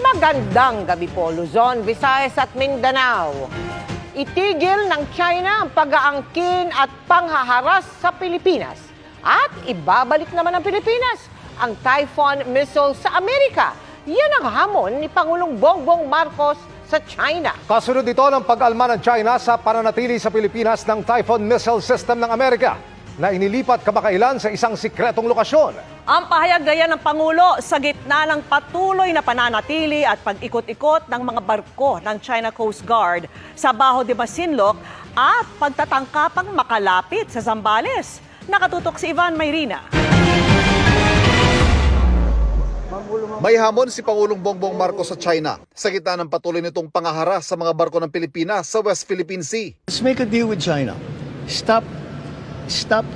Magandang gabi po, Luzon, Visayas at Mindanao. Itigil ng China ang pag-aangkin at panghaharas sa Pilipinas. At ibabalik naman ng Pilipinas ang Typhoon missile sa Amerika. Yan ang hamon ni Pangulong Bongbong Marcos sa China. Kasunod ito ng pag-alma ng China sa pananatili sa Pilipinas ng Typhoon missile system ng Amerika na inilipat kamakailan sa isang sikretong lokasyon. Ang pahayag na yan ng Pangulo sa gitna ng patuloy na pananatili at pag-ikot-ikot ng mga barko ng China Coast Guard sa Bajo de Masinloc at pagtatangkapang makalapit sa Zambales. Nakatutok si Ivan Mayrina. May hamon si Pangulong Bongbong Marcos sa China sa gitna ng patuloy nitong pangaharas sa mga barko ng Pilipinas sa West Philippine Sea. Let's make a deal with China. Stop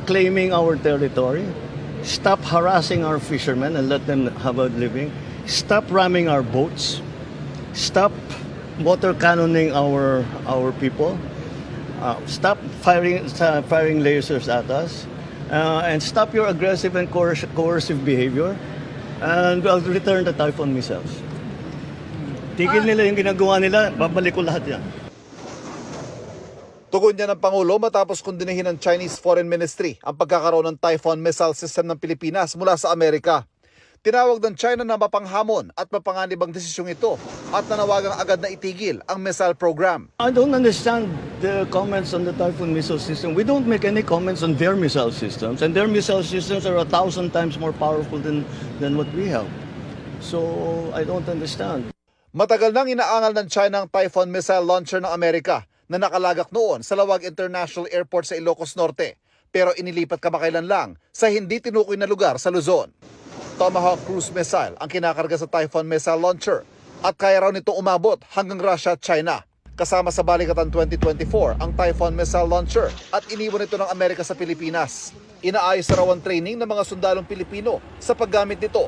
claiming our territory. Stop harassing our fishermen and let them have a living. Stop ramming our boats. Stop water cannoning our people. Stop firing lasers at us. And stop your aggressive and coercive behavior. And I'll return the Typhoon missiles. Tigil nila yung ginagawa nila, babalik ko lahat yan. Tugon niya ng Pangulo matapos kundinahin ng Chinese Foreign Ministry ang pagkakaroon ng Typhoon missile system ng Pilipinas mula sa Amerika. Tinawag ng China na mapanghamon at mapanganib ang desisyong ito at nanawagang agad na itigil ang missile program. I don't understand the comments on the Typhoon missile system. We don't make any comments on their missile systems, and their missile systems are 1,000 times more powerful than what we have. So I don't understand. Matagal nang inaangal ng China ang Typhoon missile launcher ng Amerika na nakalagak noon sa Lawag International Airport sa Ilocos Norte, pero inilipat kamakailan lang sa hindi tinukoy na lugar sa Luzon. Tomahawk cruise missile ang kinakarga sa Typhoon missile launcher at kaya raw nito umabot hanggang Russia at China. Kasama sa Balikatan 2024 ang Typhoon missile launcher at iniwan ito ng Amerika sa Pilipinas. Inaayos raw ang training ng mga sundalong Pilipino sa paggamit nito.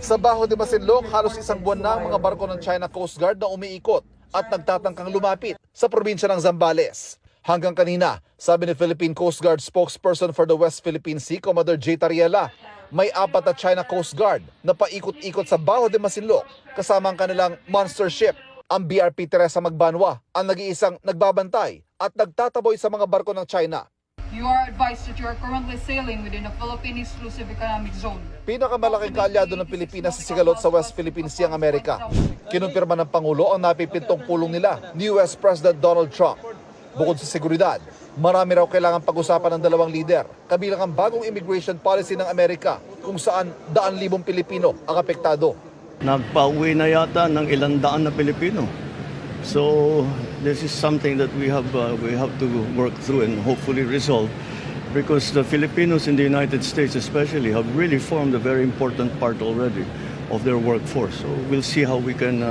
Sa Bajo de Masinloc, halos isang buwan na ang mga barko ng China Coast Guard na umiikot at nagtatangkang lumapit sa probinsya ng Zambales. Hanggang kanina, sabi ni Philippine Coast Guard spokesperson for the West Philippine Sea, Commodore J. Tariela, may 4 na China Coast Guard na paikot-ikot sa Bajo de Masinloc kasama ang kanilang monster ship. Ang BRP Teresa Magbanwa ang nag-iisang nagbabantay at nagtataboy sa mga barko ng China. You are advised that you are currently sailing within the Philippine Exclusive Economic Zone. Pinakamalaking kaalyado ng Pilipinas sa sigalot sa West Philippine Sea ang Amerika. Kinumpirma ng Pangulo ang napipintong pulong nila ni US President Donald Trump. Bukod sa seguridad, marami raw kailangan pag-usapan ng dalawang lider, kabilang ang bagong immigration policy ng Amerika kung saan 100,000 Pilipino ang apektado. Nagpauwi na yata ng 100 na Pilipino. So this is something that we have to work through and hopefully resolve, because the Filipinos in the United States especially have really formed a very important part already of their workforce. So we'll see how we can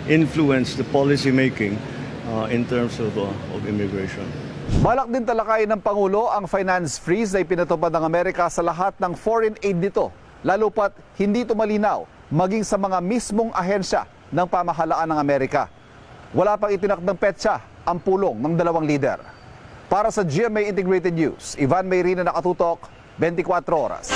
influence the policy making in terms of immigration. Balak din talakayin ng Pangulo ang finance freeze na ipinatupad ng Amerika sa lahat ng foreign aid nito, lalo pat hindi ito malinaw maging sa mga mismong ahensya ng pamahalaan ng Amerika. Wala pang itinakdang petsa ang pulong ng dalawang lider. Para sa GMA Integrated News, Ivan Mayrina, nakatutok, 24 oras.